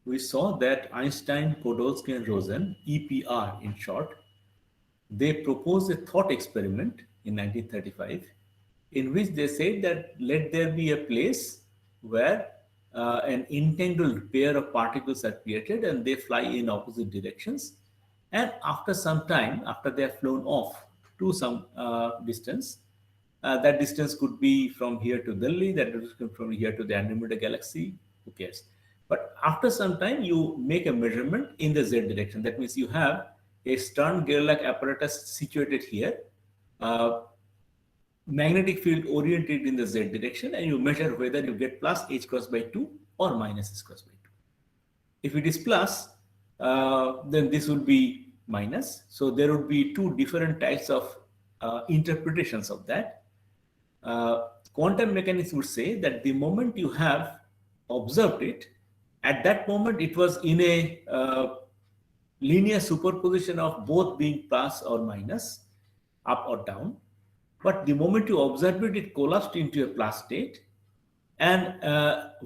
we saw that Einstein, Podolsky, and Rosen, EPR in short, they proposed a thought experiment in 1935 in which they said that let there be a place where an entangled pair of particles are created and they fly in opposite directions. And after some time, after they have flown off to some distance, that distance could be from here to Delhi, that distance could be from here to the Andromeda galaxy, who cares? But after some time, you make a measurement in the z direction. That means you have a Stern-Gerlach apparatus situated here, uh, magnetic field oriented in the z direction, and you measure whether you get plus h cross by 2 or minus h cross by 2. If it is plus, then this would be minus. So there would be two different types of interpretations of that. Quantum mechanics would say that the moment you have observed it, at that moment it was in a linear superposition of both being plus or minus, up or down. But the moment you observe it, it collapsed into a plus state. And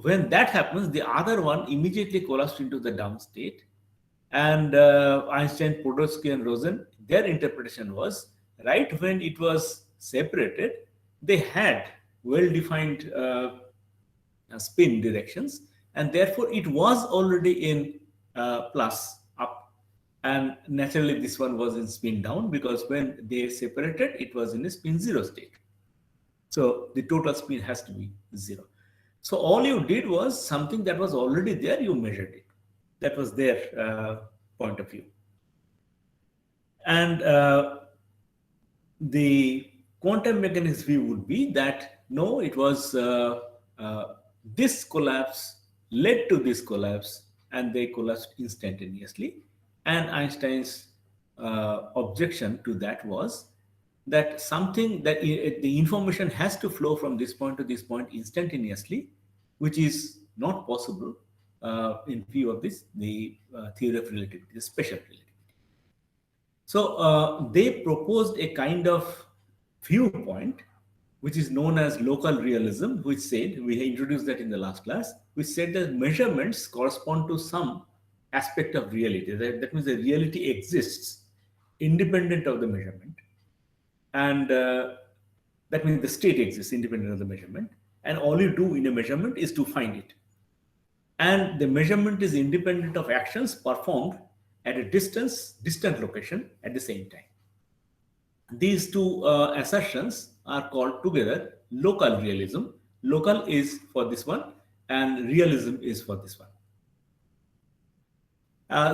when that happens, the other one immediately collapsed into the down state. And Einstein, Podolsky, and Rosen, their interpretation was right when it was separated, they had well-defined spin directions, and therefore it was already in plus up. And naturally, this one was in spin down because when they separated, it was in a spin zero state. So the total spin has to be zero. So all you did was something that was already there, you measured it. That was their point of view. And the quantum mechanics view would be that no, it was this collapse led to this collapse, and they collapsed instantaneously. And Einstein's objection to that was that something that the information has to flow from this point to this point instantaneously, which is not possible in view of this, the theory of relativity, the special relativity. So they proposed a kind of viewpoint which is known as local realism, which said, we introduced that in the last class, which said that measurements correspond to some aspect of reality. That means the reality exists independent of the measurement. And that means the state exists independent of the measurement. And all you do in a measurement is to find it. And the measurement is independent of actions performed at a distant location at the same time. These two assertions are called together local realism. Local is for this one, and realism is for this one.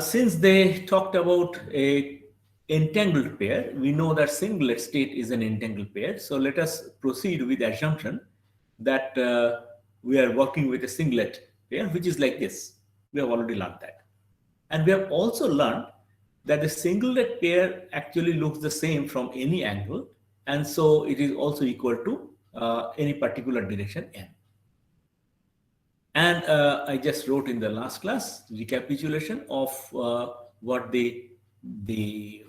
Since they talked about a entangled pair, we know that singlet state is an entangled pair. So let us proceed with the assumption that we are working with a singlet pair, which is like this. We have already learned that. And we have also learned that the singlet pair actually looks the same from any angle. And so it is also equal to any particular direction n. And I just wrote in the last class recapitulation of what the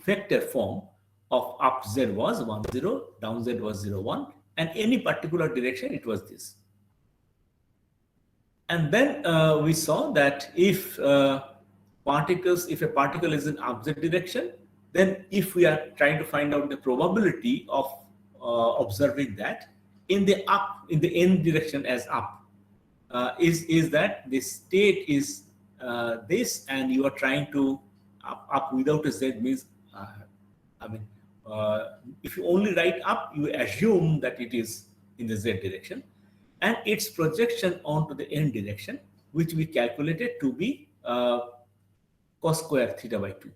vector form of up z was 1, 0, down z was 0, 1, and any particular direction it was this. And then we saw that if a particle is in upward direction, then if we are trying to find out the probability of observing that in the n direction as up, is that the state is this, and you are trying to up without a z means, if you only write up, you assume that it is in the z direction, and its projection onto the n direction, which we calculated to be cos square theta by 2.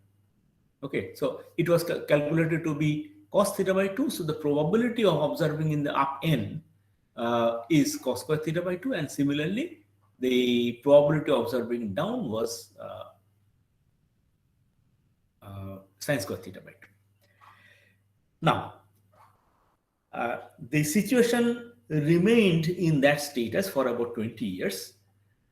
Okay, so it was calculated to be cos theta by 2. So the probability of observing in the up n is cos square theta by 2, and similarly, the probability of observing down was sin square theta by 2. Now, the situation remained in that status for about 20 years.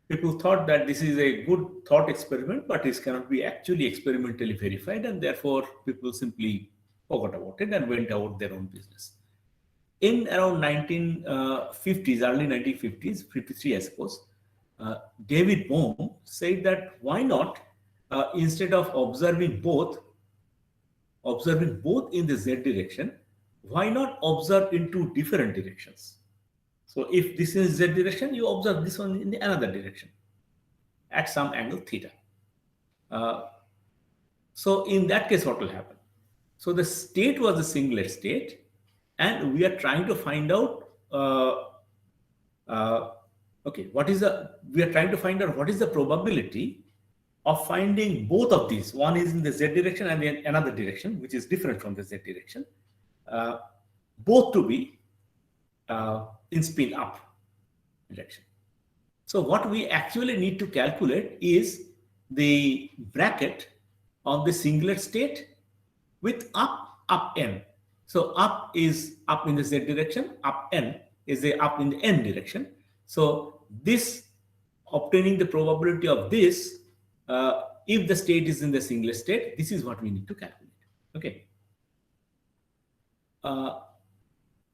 People thought that this is a good thought experiment, but this cannot be actually experimentally verified, and therefore people simply forgot about it and went about their own business. In around 1950s, early 1950s, 53 I suppose, David Bohm said that why not, instead of observing both in the z direction, why not observe in two different directions? So if this is z direction, you observe this one in the another direction at some angle theta. Uh, so in that case, what will happen? So the state was a singlet state, and we are trying to find out. Uh, okay, what is the? We are trying to find out what is the probability of finding both of these. One is in the z direction and then another direction, which is different from the z direction. Uh, both to be in spin up direction. So what we actually need to calculate is the bracket of the singlet state with up n. So up is up in the z direction, up n is the up in the n direction. So this, obtaining the probability of this, if the state is in the singlet state, this is what we need to calculate. Okay.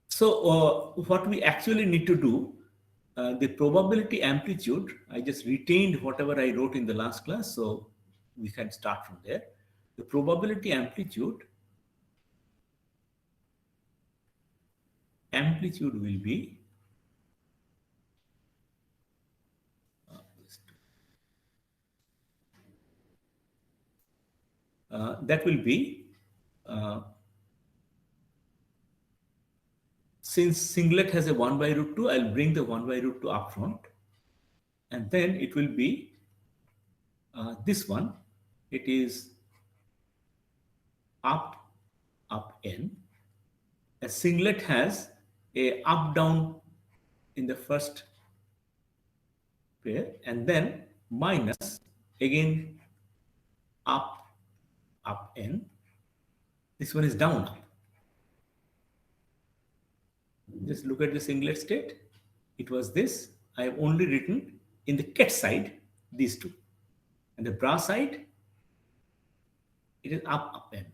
So what we actually need to do, the probability amplitude, I just retained whatever I wrote in the last class, so we can start from there. The probability amplitude will be that will be, since singlet has a 1 by root 2, I'll bring the 1 by root 2 up front, and then it will be this one. It is up n. A singlet has a up down in the first pair, and then minus again up n. This one is down up. Just look at the singlet state. It was this. I have only written in the ket side these two, and the bra side it is up n.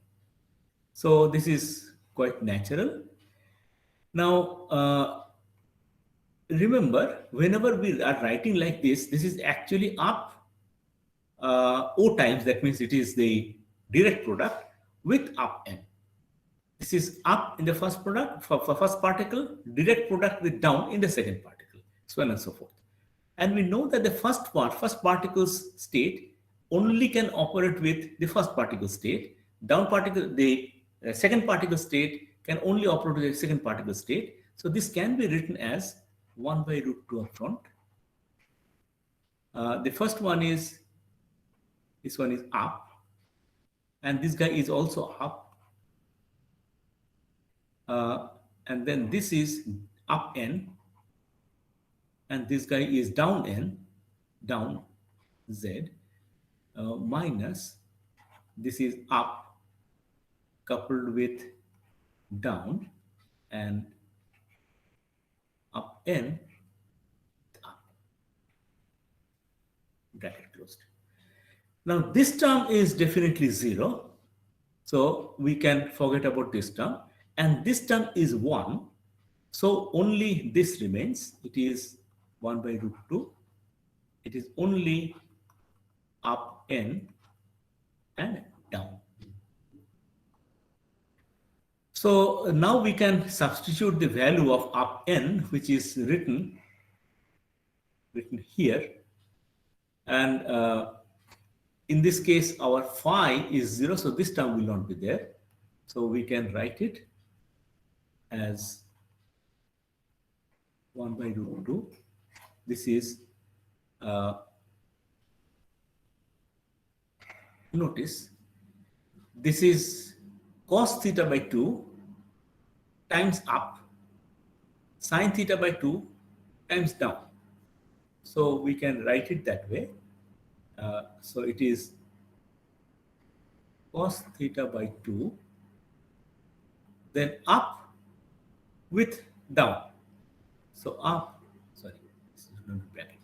So this is quite natural. Now remember, whenever we are writing like this is actually up O times. That means it is the direct product with up n. This is up in the first product for first particle, direct product with down in the second particle, so on and so forth. And we know that the first particle's state only can operate with the first particle state. Down particle, the second particle state can only operate with the second particle state. So this can be written as 1 by root 2 up front. The first one is, this one is up, and this guy is also up. And then this is up n, and this guy is down n, down z, minus this is up coupled with down, and up n, up, bracket closed. Now this term is definitely 0, so we can forget about this term, and this term is 1, so only this remains. It is 1 by root 2. It is only up n and down. So now we can substitute the value of up n, which is written here, and in this case our phi is 0, so this term will not be there. So we can write it as 1 by root 2. This is notice this is cos theta by 2 times up, sin theta by 2 times down. So we can write it that way. So it is cos theta by 2, then up with down. So up, sorry, this is going to be bracket.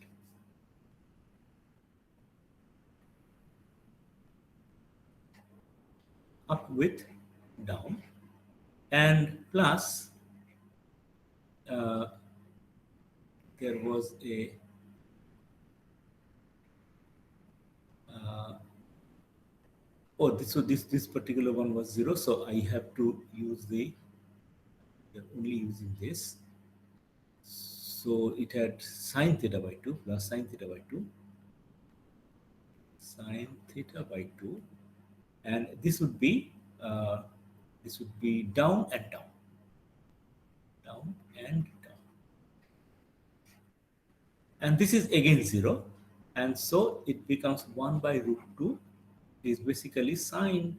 Up with down, and plus there was a Oh, this particular one was 0, so I have to use we are only using this. So it had sine theta by 2 plus sine theta by 2, sine theta by 2, and uh, this would be down and down, down and down, and this is again 0, and so it becomes 1 by root 2 is basically sine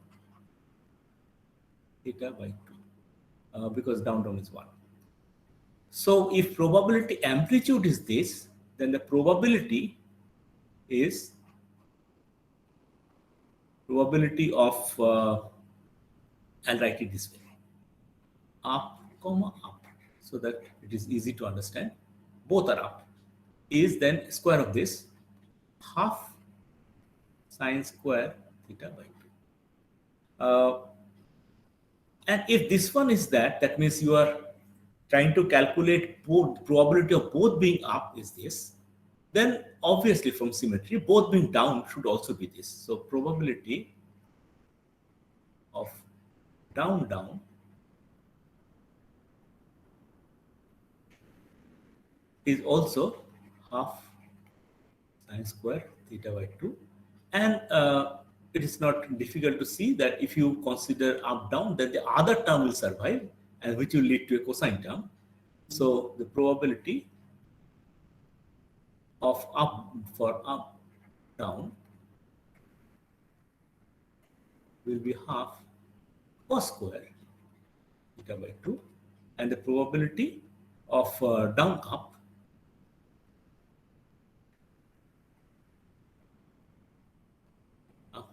theta by 2, because down down is 1. So if probability amplitude is this, then the probability is probability of I'll write it this way: up, comma up, so that it is easy to understand. Both are up. Is then square of this, half sine square theta by 2. And if this one is that, that means you are trying to calculate both probability of both being up is this, then obviously from symmetry, both being down should also be this. So probability of down down is also half sine square theta by 2. And it is not difficult to see that if you consider up down, then the other term will survive, and which will lead to a cosine term. So the probability of up for up down will be half cos square theta by 2, and the probability of down up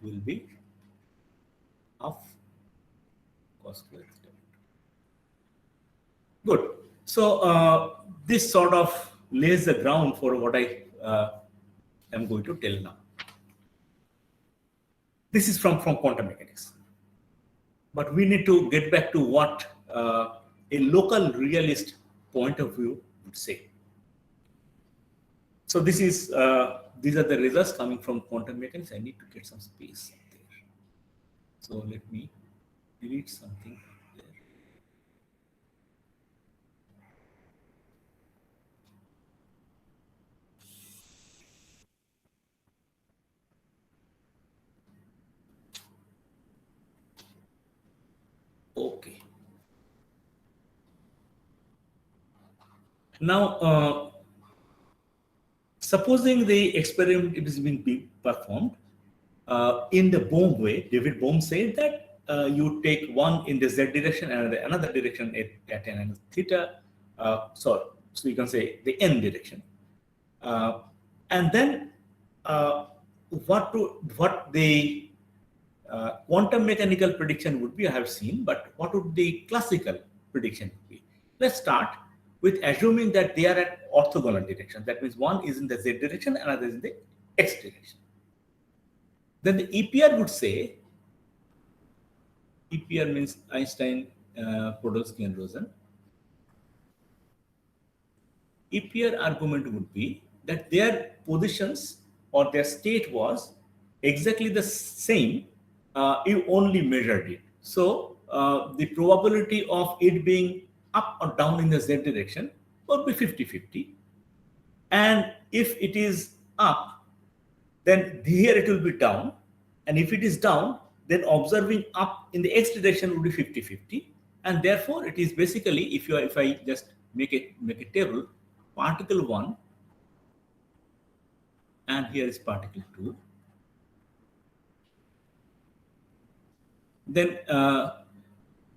will be half cos square theta. Good. So this sort of lays the ground for what I am going to tell now. This is from quantum mechanics. But we need to get back to what a local realist point of view would say. So this is these are the results coming from quantum mechanics. I need to get some space up there. So let me delete something there. Okay. Now, supposing the experiment is being performed in the Bohm way, David Bohm said that you take one in the z direction and another direction at an angle theta. So you can say the n direction, and then what the quantum mechanical prediction would be, I have seen, but what would the classical prediction be? Let's start with assuming that they are at orthogonal direction. That means one is in the z direction, another is in the x direction. Then the EPR would say, EPR means Einstein, Podolsky, and Rosen. EPR argument would be that their positions or their state was exactly the same, you only measured it. So the probability of it being up or down in the z direction would be 50-50. And if it is up, then here it will be down. And if it is down, then observing up in the x direction would be 50-50. And therefore, it is basically, if I just make a table, particle 1, and here is particle 2. Then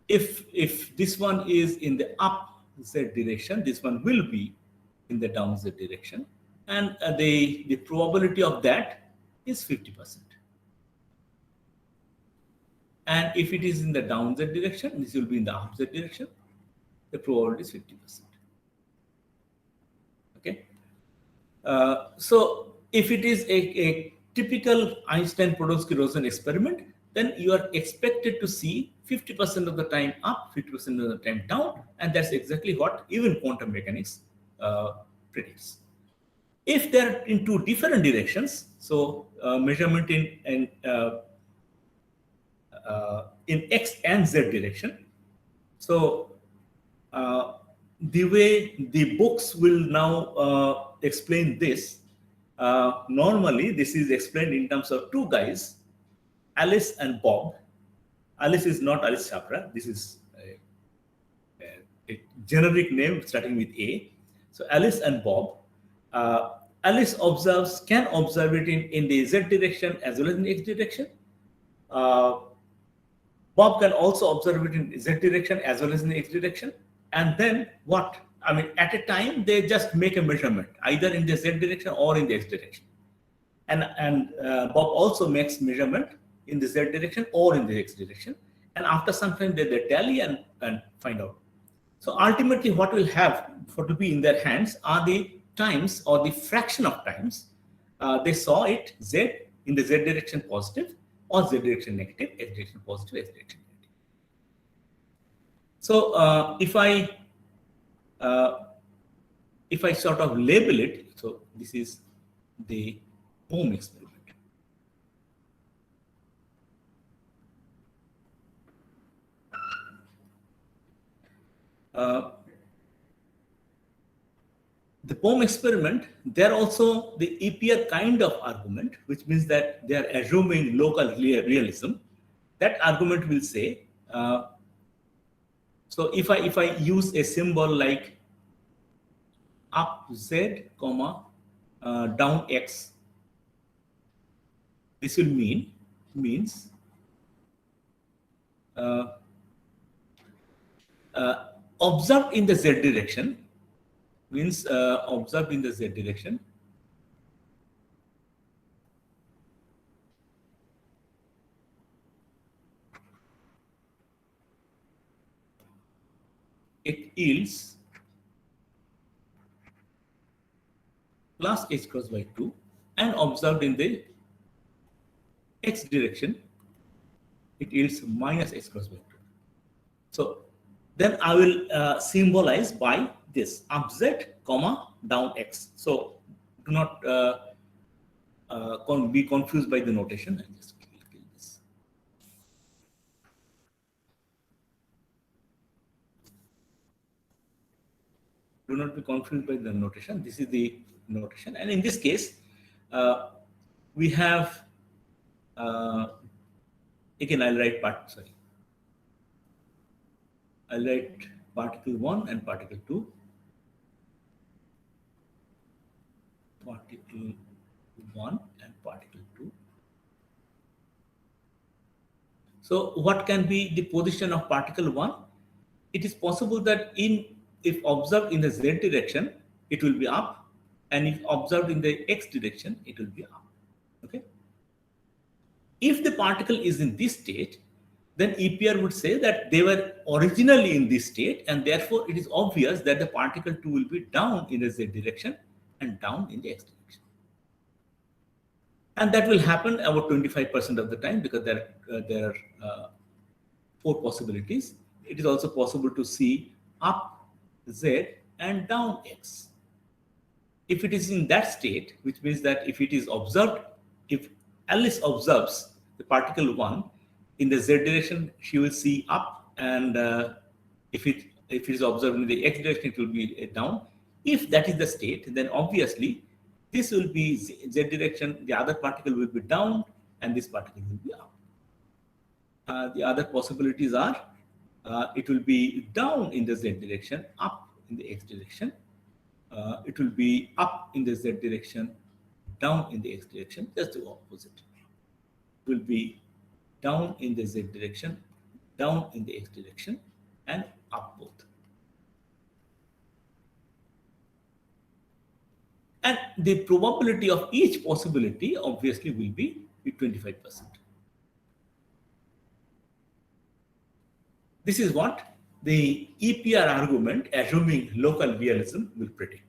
if this one is in the up z direction, this one will be in the down z direction, and the probability of that is 50%. And if it is in the down z direction, this will be in the up z direction, the probability is 50%. Okay. So if it is a typical Einstein-Podolsky-Rosen experiment, then you are expected to see 50% of the time up, 50% of the time down, and that's exactly what even quantum mechanics predicts. If they're in two different directions, so measurement in in X and Z direction. So the way the books will now explain this, normally this is explained in terms of two guys, Alice and Bob. Alice is not Alice Chapra. This is a generic name starting with A. So Alice and Bob. Alice can observe it in the Z direction as well as in the X direction. Uh, Bob can also observe it in Z direction as well as in the X direction. And then what? I mean, at a time, they just make a measurement, either in the Z direction or in the X direction. And Bob also makes measurement in the Z direction or in the X direction. And after some time, they tally and find out. So ultimately, what will be in their hands are the times or the fraction of times they saw it Z in the Z direction positive or Z direction negative, X direction positive, X direction negative. So if I sort of label it, so this is the Bohm experiment. The Bohm experiment, they're also the EPR kind of argument, which means that they are assuming local realism. That argument will say, so if I use a symbol like up Z, comma, down X, this will means observed in the Z direction, means observed in the Z direction. It yields plus h cross by 2, and observed in the X direction, it yields minus h cross by 2. So then I will symbolize by this up Z, comma, down X. So do not be confused by the notation. I just kill this. Do not be confused by the notation. This is the notation. And in this case, we have, again, I'll write particle 1 and particle 2. Particle 1 and particle 2. So what can be the position of particle 1? It is possible that if observed in the Z direction, it will be up, and if observed in the X direction, it will be up. Okay. If the particle is in this state, then EPR would say that they were originally in this state, and therefore it is obvious that the particle 2 will be down in the Z direction and down in the X direction. And that will happen about 25% of the time, because there are 4 possibilities. It is also possible to see up Z and down X. If it is in that state, which means that if it is observed, if Alice observes the particle 1 in the Z direction, she will see up, and if it is observed in the X direction, it will be down. If that is the state, then obviously this will be Z direction, the other particle will be down, and this particle will be up. The other possibilities are it will be down in the Z direction, up in the X direction. It will be up in the Z direction, down in the X direction, just the opposite. It will be down in the Z direction, down in the X direction, and up both. And the probability of each possibility obviously will be 25%. This is what the EPR argument, assuming local realism, will predict.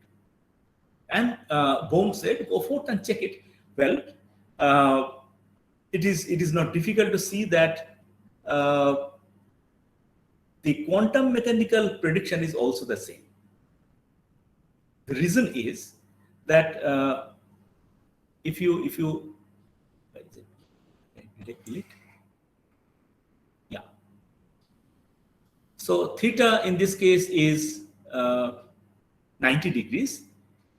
And Bohm said, go forth and check it. Well, it is not difficult to see that the quantum mechanical prediction is also the same. The reason is that if you delete. So theta in this case is 90 degrees,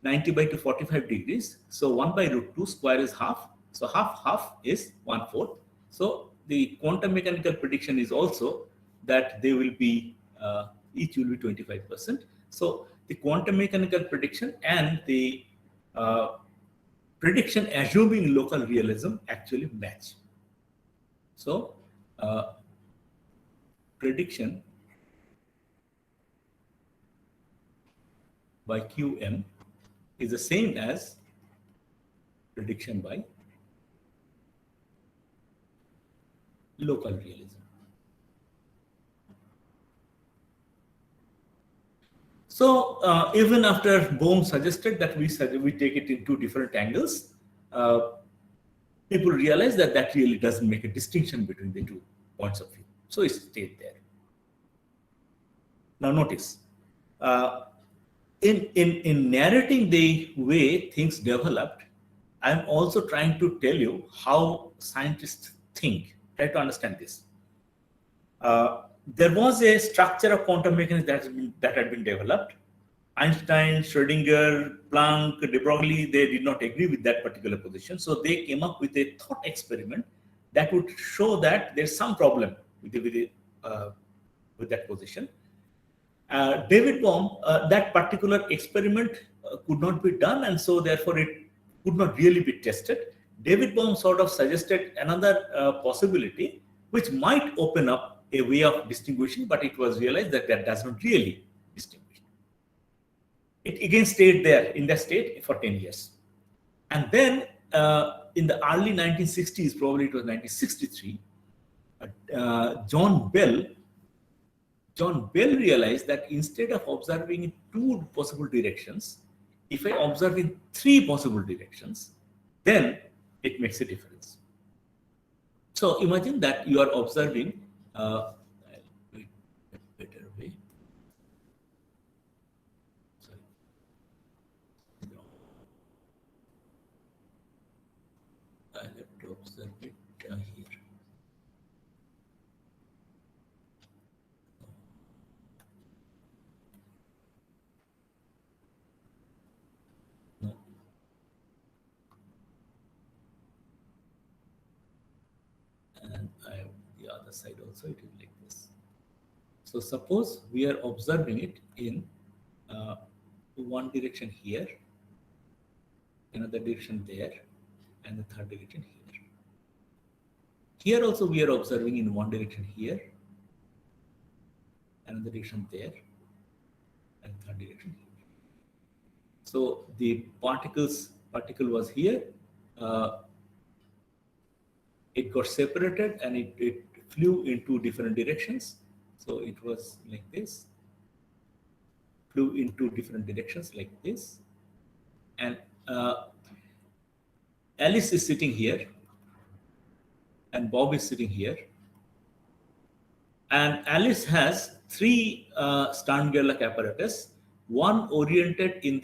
90 by 245 degrees. So 1 by root 2 square is half. So half is 1/4. So the quantum mechanical prediction is also that they will be each will be 25%. So the quantum mechanical prediction and the uh, prediction assuming local realism actually match. So uh, prediction by QM is the same as prediction by local realism. So even after Bohm suggested that we take it in two different angles, uh, people realize that that really doesn't make a distinction between the two points of view. So it stayed there. Now notice, uh, in narrating the way things developed, I'm also trying to tell you how scientists think. Try to understand this. There was a structure of quantum mechanics that had been developed. Einstein, Schrödinger, Planck, de Broglie, they did not agree with that particular position. So they came up with a thought experiment that would show that there's some problem with that position. David Bohm, that particular experiment could not be done, and so therefore it could not really be tested. David Bohm sort of suggested another possibility, which might open up a way of distinguishing, but it was realized that that does not really distinguish. It again stayed there in that state for 10 years. And then in the early 1960s, probably it was 1963, John Bell realized that instead of observing in two possible directions, if I observe in three possible directions, then it makes a difference. So imagine that you are observing better way. Sorry. I have to observe it here. No. And I have the other side also, it will be like this. So suppose we are observing it in one direction here, another direction there, and the third direction here. Here also we are observing in one direction here, another direction there, and third direction here. So the particle was here, it got separated and it flew in two different directions. So it was like this, flew in two different directions like this. And Alice is sitting here and Bob is sitting here. And Alice has three Stern-Gerlach apparatus, one oriented in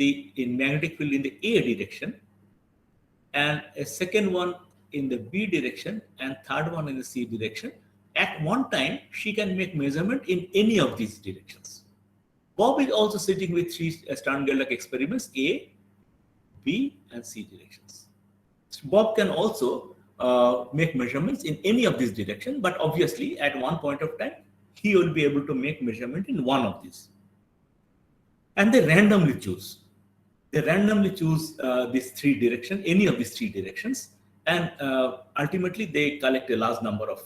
magnetic field in the A direction, and a second one in the B direction, and third one in the C direction. At one time, she can make measurement in any of these directions. Bob is also sitting with three Stern-Gerlach experiments, A, B, and C directions. Bob can also make measurements in any of these directions, but obviously at one point of time, he will be able to make measurement in one of these. And they randomly choose. They randomly choose these three directions, any of these three directions, and ultimately they collect a large number of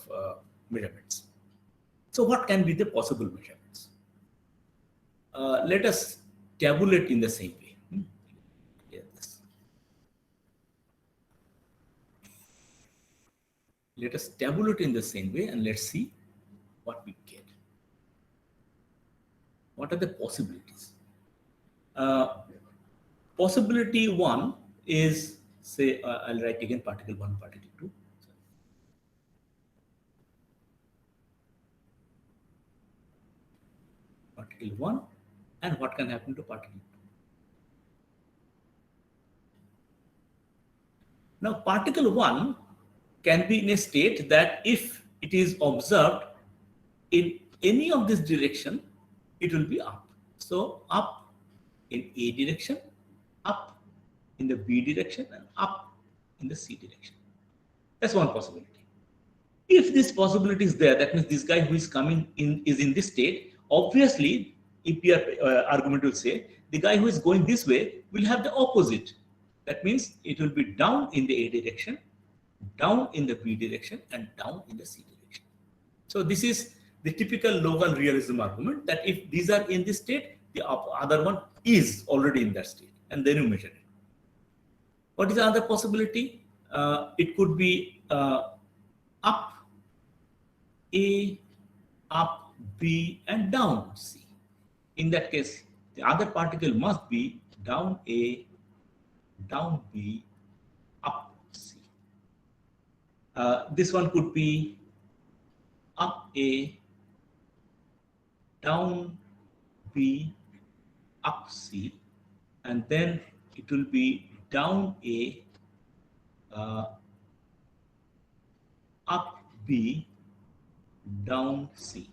measurements. So what can be the possible measurements? Let us tabulate in the same way. Yes. Let us tabulate in the same way and let's see what we get. What are the possibilities? Possibility one is, say, I'll write again particle 1, particle 2. Particle 1, and what can happen to particle 2. Now, particle 1 can be in a state that if it is observed in any of this direction, it will be up. So up in A direction, up in the B direction, and up in the C direction. That's one possibility. If this possibility is there, that means this guy who is coming in is in this state. Obviously, EPR argument will say the guy who is going this way will have the opposite. That means it will be down in the A direction, down in the B direction, and down in the C direction. So this is the typical local realism argument, that if these are in this state, the other one is already in that state, and then you measure it. What is the other possibility? It could be up A, up B, and down C. In that case, the other particle must be down A, down B, up C. This one could be up A, down B, up C, and then it will be down A, up B, down C.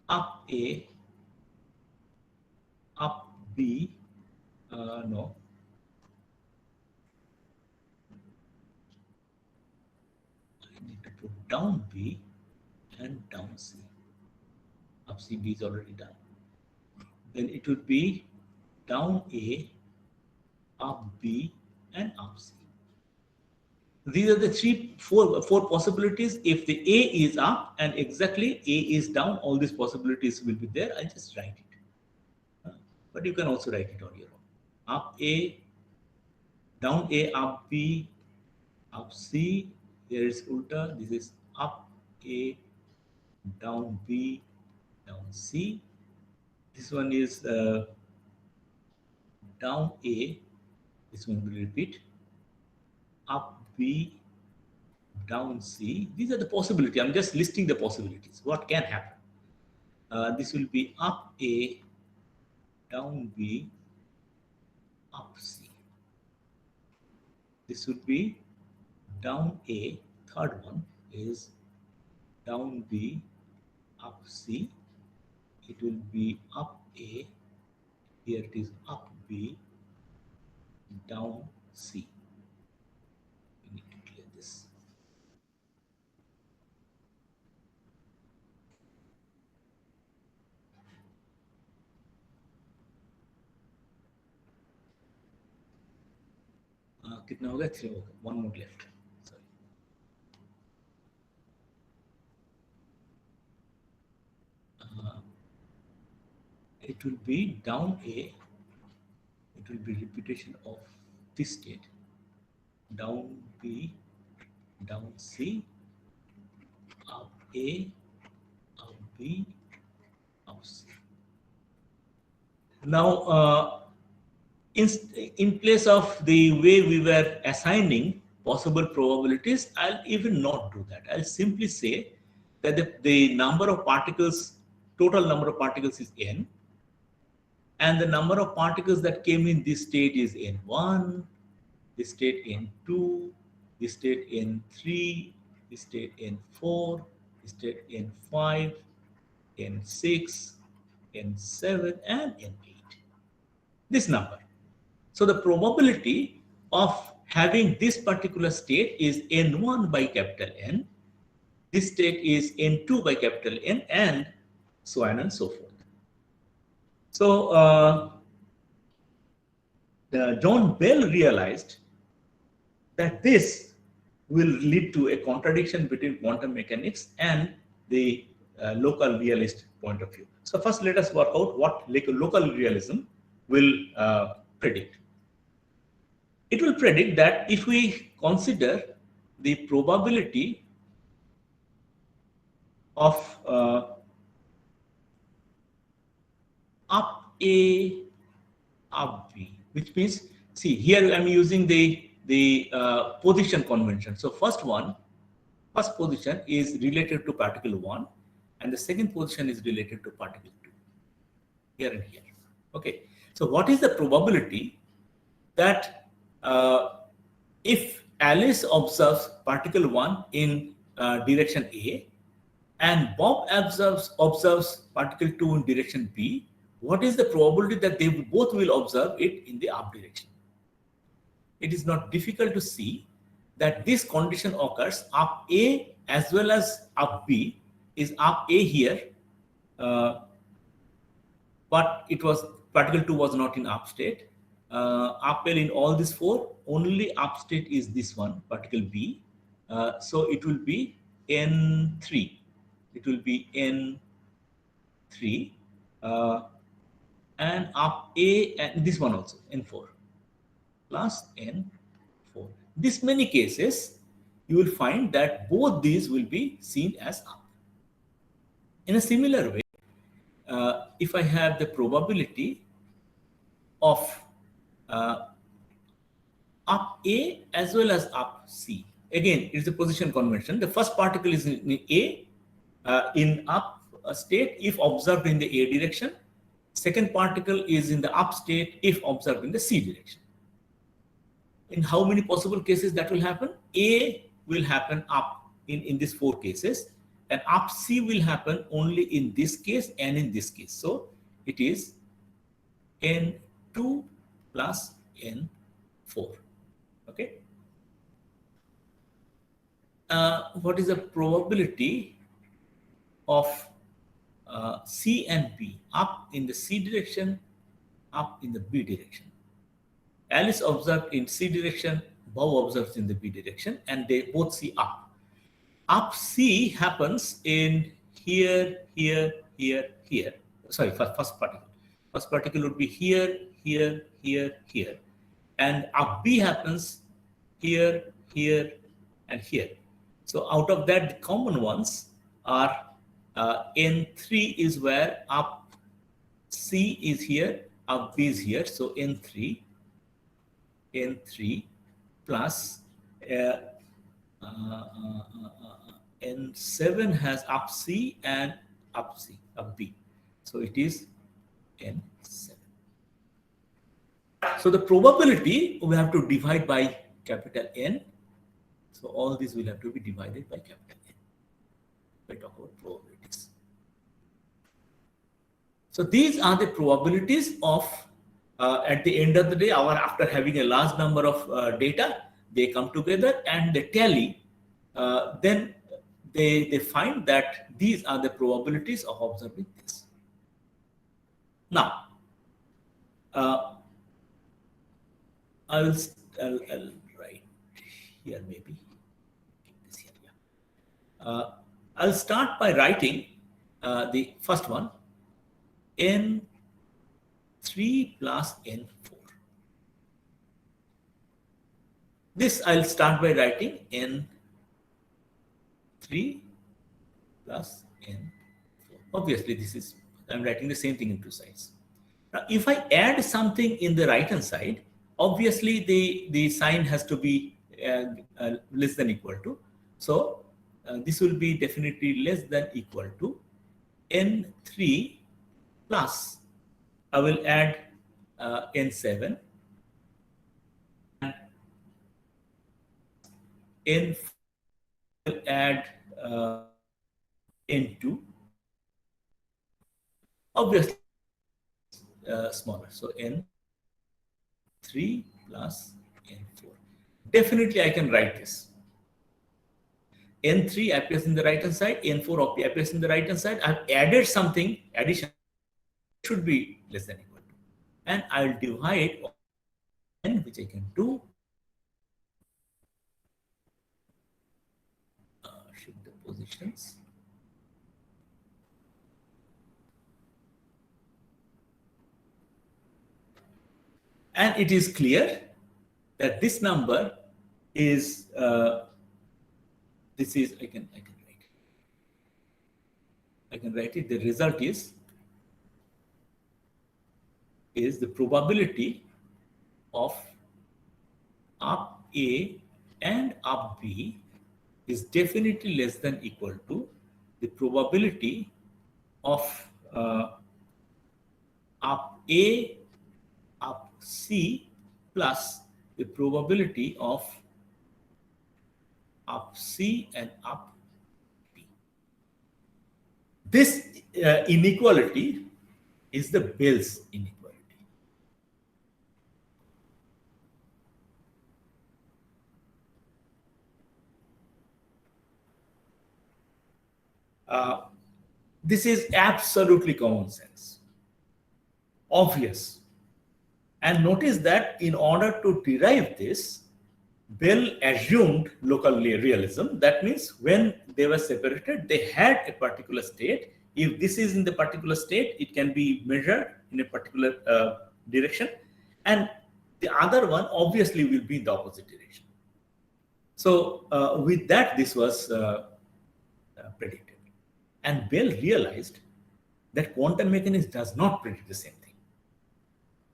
Up A, up B, no. I need to put down B and down C. Up C, B is already done. Then it would be down A, up B, and up C. These are the four possibilities. If the A is up and exactly A is down, all these possibilities will be there. I just write it. But you can also write it on your own. Up A, down A, up B, up C. Here is ulta. This is up A, down B, down C. This one is down A. This one will repeat. Up B, down C. These are the possibilities. I'm just listing the possibilities. What can happen? This will be up A, down B, up C. This would be down A. Third one is down B, up C. It will be up A. Here it is up B, down C. We need to clear this. कितना हो गया? 3 हो गया. One more left. Sorry. It will be down A. It will be repetition of this state. Down B, down C, up A, up B, up C. Now, in place of the way we were assigning possible probabilities, I'll even not do that. I'll simply say that the number of particles, total number of particles is n, and the number of particles that came in this state is n1, this state n2, this state n3, this state n4, this state n5, n6, n7, and n8. This number. So the probability of having this particular state is n1 by capital N. This state is n2 by capital N, and so on and so forth. So John Bell realized that this will lead to a contradiction between quantum mechanics and the local realist point of view. So first let us work out what local realism will predict. It will predict that if we consider the probability of up A, up B, which means, see, here I'm using the position convention. So first position is related to particle 1, and the second position is related to particle 2, here and here. Okay, so what is the probability that if Alice observes particle 1 in direction A, and Bob observes particle 2 in direction B, what is the probability that they both will observe it in the up direction? It is not difficult to see that this condition occurs up A as well as up B. Is up A here, uh, but it was particle 2 was not in up state. Up L in all these four, only up state is this one, particle B. So it will be N3. It will be N3, uh, and up A, and this one also, N4 plus N4. This many cases, you will find that both these will be seen as up. In a similar way, if I have the probability of uh, up A as well as up C. Again, it's a position convention. The first particle is in A, in up state if observed in the A direction. Second particle is in the up state if observed in the C direction. In how many possible cases that will happen? A will happen up in these four cases, and up C will happen only in this case and in this case. So it is N2 plus N4. Okay. What is the probability of C and B up in the C direction, up in the B direction? Alice observed in C direction, Bob observes in the B direction, and they both see up. Up C happens in here, here, here, here. Sorry, first particle. First particle would be here, here, here, here. And up B happens here, here, and here. So out of that, the common ones are N3 is where up C is here, up B is here. So N3 plus N7 has up C and up B. So it is N7. So the probability we have to divide by capital N. So all these will have to be divided by capital N. We talk about probabilities. So these are the probabilities of, at the end of the day, after having a large number of data, they come together and they tally. Then they find that these are the probabilities of observing this. Now, I'll write here maybe. This here, yeah. I'll start by writing the first one, N3 plus N4. This I'll start by writing N3 plus N4. Obviously, I'm writing the same thing in two sides. Now, if I add something in the right hand side, obviously the sign has to be less than equal to. So this will be definitely less than equal to N3 plus, I will add N7 and N4 will add N2. Obviously smaller. So N3 plus N4. Definitely I can write this. N3 appears in the right hand side, N4 appears in the right hand side. I've added something, addition should be less than equal to. And I'll divide N, which I can do. Shift the positions. And it is clear that this number is, I can write it. The result is the probability of up A and up B is definitely less than equal to the probability of up A, up C plus the probability of up C and up B. This inequality is the Bell's inequality. Uh, this is absolutely common sense, obvious. And notice that in order to derive this, Bell assumed local realism. That means when they were separated, they had a particular state. If this is in the particular state, it can be measured in a particular direction. And the other one obviously will be in the opposite direction. So with that, this was predicted. And Bell realized that quantum mechanics does not predict the same thing.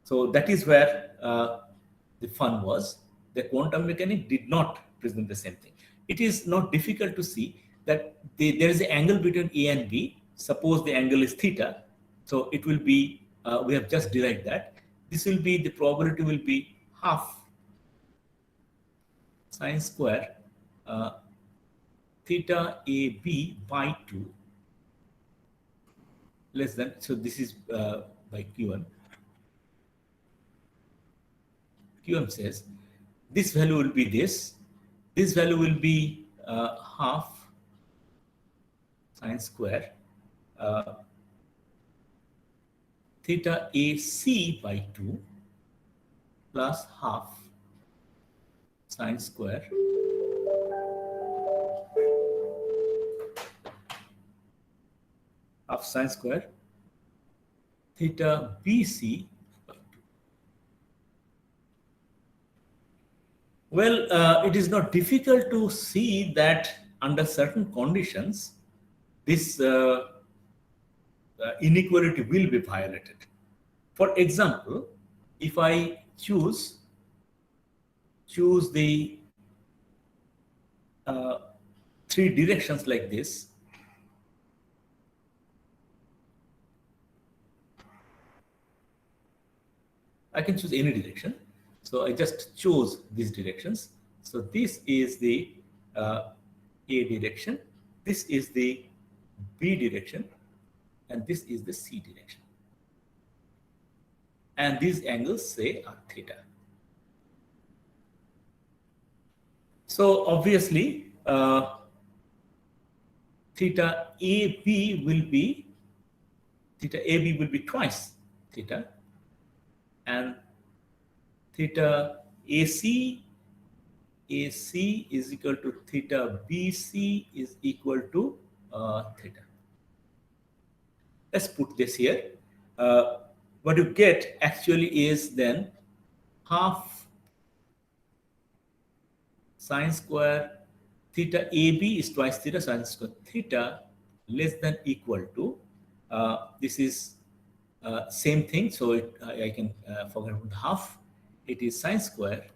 So that is where the fun was. The quantum mechanics did not present the same thing. It is not difficult to see that there is an angle between A and B. Suppose the angle is theta. So it will be, we have just derived that. This will be, the probability will be half sine square theta AB by 2 less than, so this is by Q1. Qm says this value will be this value will be half sine square theta AC by 2 plus half sine square theta BC. Well, it is not difficult to see that under certain conditions, this inequality will be violated. For example, if I choose the three directions like this, I can choose any direction. So I just chose these directions. So this is the A direction, this is the B direction, and this is the C direction. And these angles, say, are theta. So obviously, theta AB will be twice theta, and theta AC is equal to theta BC is equal to theta. Let's put this here. What you get actually is then half sine square theta AB is twice theta sine square theta less than equal to, this is same thing, so I can forget about half. It is sine square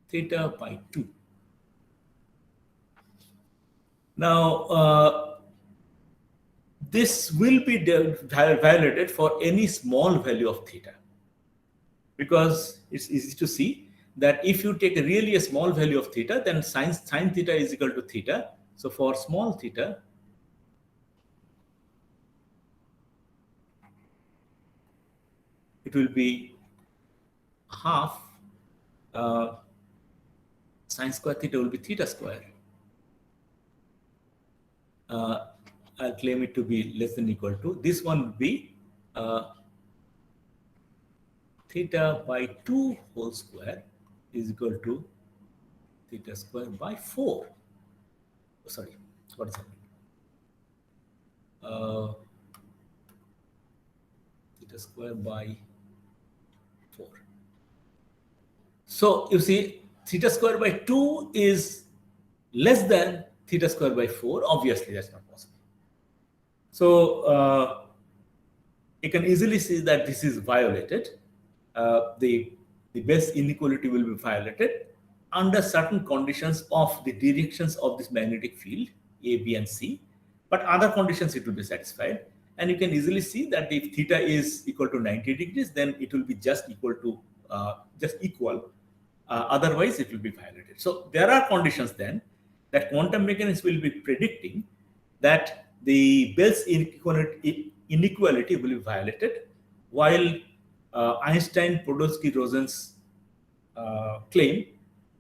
theta by 2. Now, this will be violated for any small value of theta, because it's easy to see that if you take really a small value of theta, then sine theta is equal to theta. So for small theta, it will be half sine square theta will be theta square. I'll claim it to be less than equal to. This one will be theta by 2 whole square is equal to theta square by 4. Oh, sorry, what is happening? Theta square by 4. So you see, theta square by 2 is less than theta square by 4. Obviously, that's not possible. So you can easily see that this is violated. The Bell's inequality will be violated under certain conditions of the directions of this magnetic field A, B, and C. But other conditions it will be satisfied. And you can easily see that if theta is equal to 90 degrees, then it will be just equal Otherwise, it will be violated. So there are conditions then that quantum mechanics will be predicting that the Bell's inequality will be violated, while Einstein-Podolsky-Rosen's claim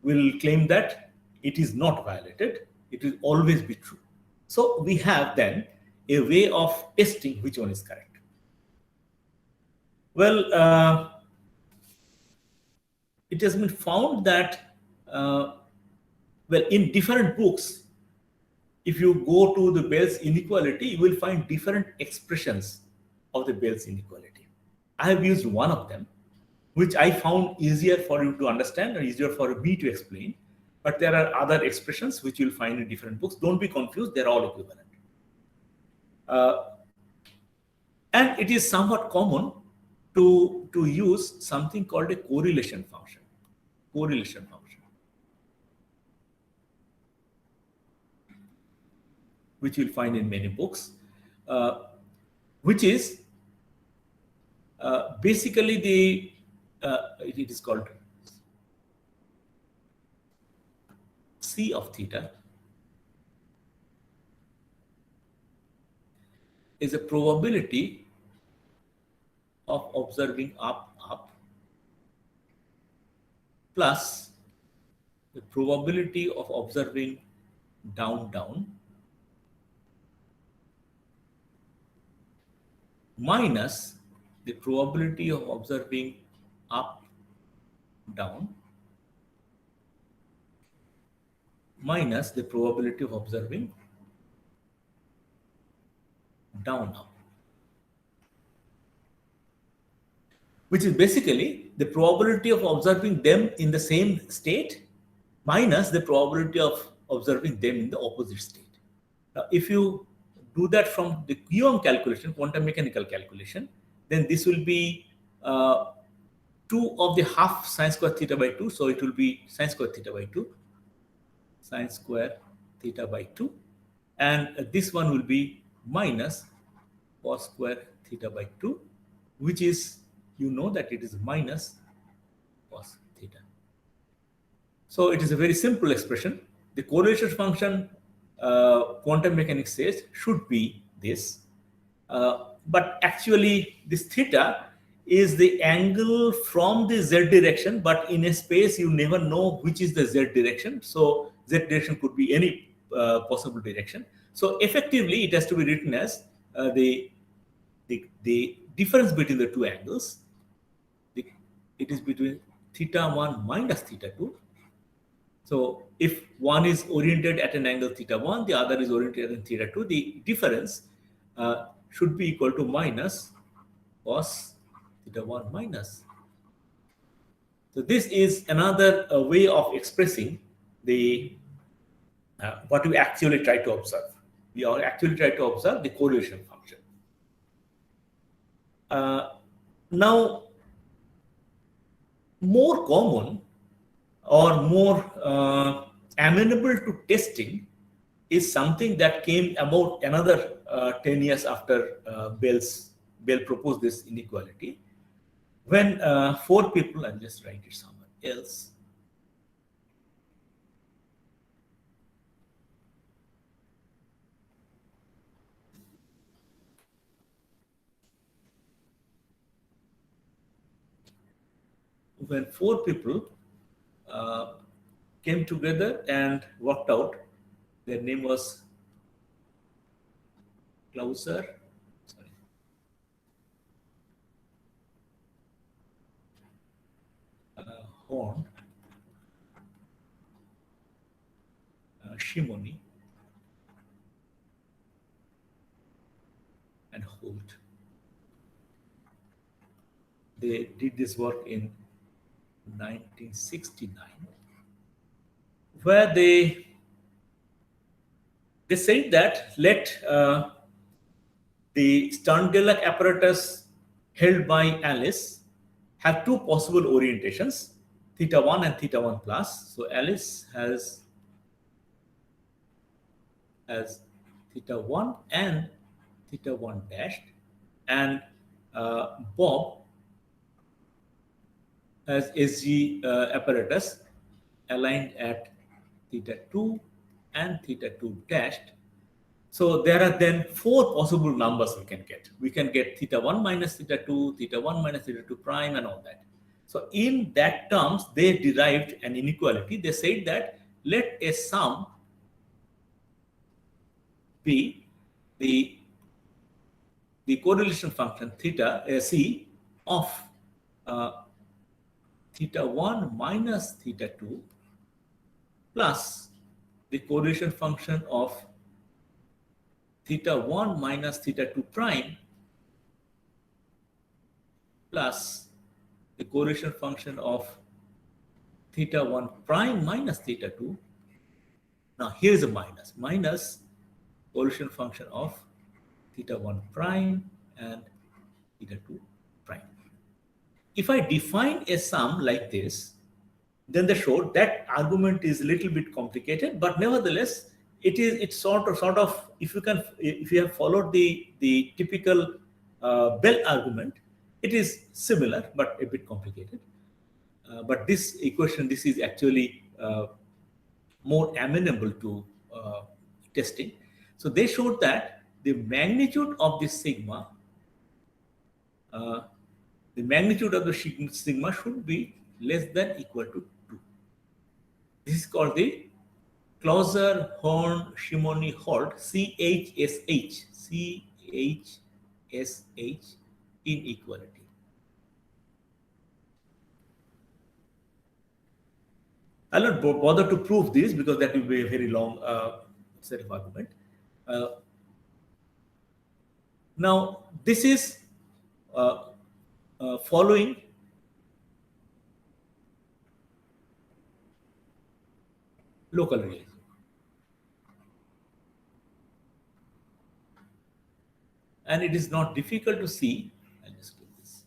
will claim that it is not violated. It will always be true. So we have then a way of testing which one is correct. Well, it has been found that, well, in different books, if you go to the Bell's inequality, you will find different expressions of the Bell's inequality. I have used one of them, which I found easier for you to understand or easier for me to explain. But there are other expressions which you'll find in different books. Don't be confused, they're all equivalent. And it is somewhat common to use something called a correlation function. Correlation function, which you'll find in many books, which is basically it is called C of theta is a probability of observing up plus the probability of observing down minus the probability of observing up down minus the probability of observing down up, which is basically the probability of observing them in the same state minus the probability of observing them in the opposite state. Now, if you do that from the QM calculation, quantum mechanical calculation, then this will be 2 of the half sine square theta by 2. So it will be sine square theta by 2, sine square theta by 2. And this one will be minus cos square theta by 2, which is, you know that it is minus cos theta. So it is a very simple expression. The correlation function, quantum mechanics says, should be this. But actually, this theta is the angle from the z direction, but in a space you never know which is the z direction. So z direction could be any possible direction. So effectively, it has to be written as the difference between the two angles. It is between theta 1 minus theta 2. So if one is oriented at an angle theta 1, the other is oriented at theta 2, the difference should be equal to minus cos theta 1 minus. So this is another way of expressing the what we actually try to observe. We are actually try to observe the correlation function. Now, more common or more amenable to testing is something that came about another 10 years after Bell proposed this inequality. When 4 people, I'll just write it somewhere else. When 4 people came together and worked out, their name was Clauser, Horn, Shimoni, and Holt. They did this work in 1969, where they said that let the Stern-Gerlach apparatus held by Alice have 2 possible orientations, theta 1 and theta 1 plus. So Alice has theta 1 and theta 1 dashed, and Bob as SG apparatus aligned at theta 2 and theta 2 dashed. So there are then four possible numbers we can get. We can get theta 1 minus theta 2, theta 1 minus theta 2 prime, and all that. So in that terms, they derived an inequality. They said that let a sum be the correlation function theta c of uh, theta 1 minus theta 2 plus the correlation function of theta 1 minus theta 2 prime plus the correlation function of theta 1 prime minus theta 2. Now here's a minus correlation function of theta 1 prime and theta 2 prime. If I define a sum like this, then they showed that argument is a little bit complicated, but nevertheless, it's sort of if you have followed the typical Bell argument, it is similar but a bit complicated. But this equation, this is actually more amenable to testing. So they showed that the magnitude of this sigma, uh, the magnitude of the sigma should be less than equal to 2. This is called the Clauser-Horn-Shimony-Holt CHSH inequality. I'll not bother to prove this because that will be a very long set of argument. Uh, Now, this is uh, following local realism. And it is not difficult to see. I'll just do this.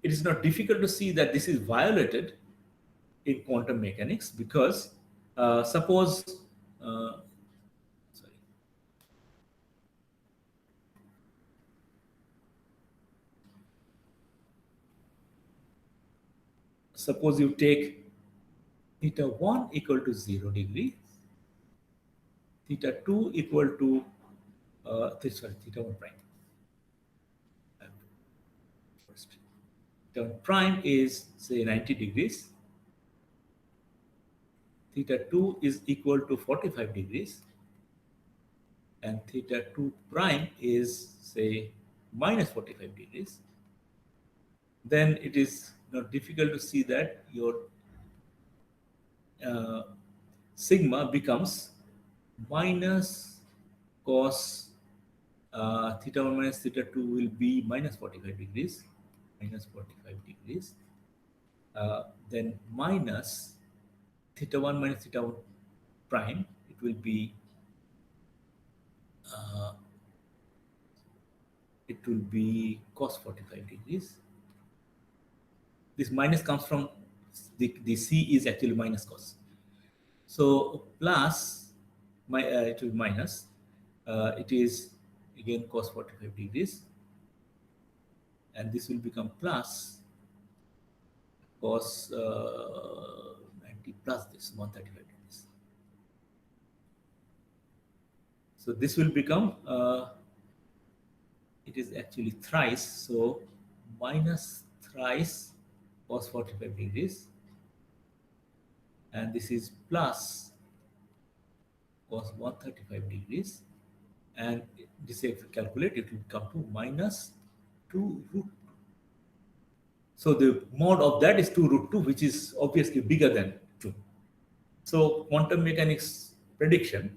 It is not difficult to see that this is violated in quantum mechanics because suppose, sorry, suppose you take theta 1 equal to 0 degree, theta 2 equal to, theta 1 prime. First, theta 1 prime is say 90 degrees. Theta 2 is equal to 45 degrees. And theta 2 prime is say minus 45 degrees. Then it is not difficult to see that your sigma becomes minus cos theta 1 minus theta 2 will be minus 45 degrees, minus 45 degrees. Then minus theta 1 minus theta 1 prime, it will be cos 45 degrees. This minus comes from the c is actually minus cos. So plus it will be minus. It is again cos 45 degrees, and this will become plus cos 90 plus this 135 degrees. So this will become it is actually thrice, so minus thrice cos 45 degrees, and this is plus cos 135 degrees, and this if you calculate it will come to minus 2 root 2. So the mod of that is 2 root 2, which is obviously bigger than 2. So quantum mechanics prediction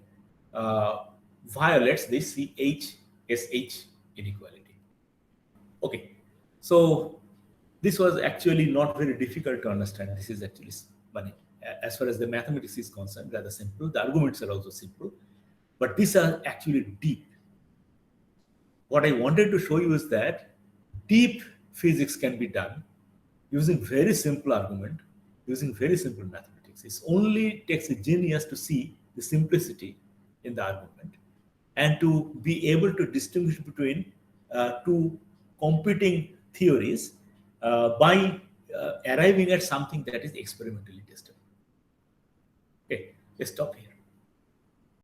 violates the CH-SH inequality. Okay, so this was actually not very difficult to understand. This is actually funny. As far as the mathematics is concerned, rather simple. The arguments are also simple, but these are actually deep. What I wanted to show you is that deep physics can be done using very simple argument, using very simple mathematics. It only takes a genius to see the simplicity in the argument. and to be able to distinguish between two competing theories by arriving at something that is experimentally testable. Okay, let's stop here.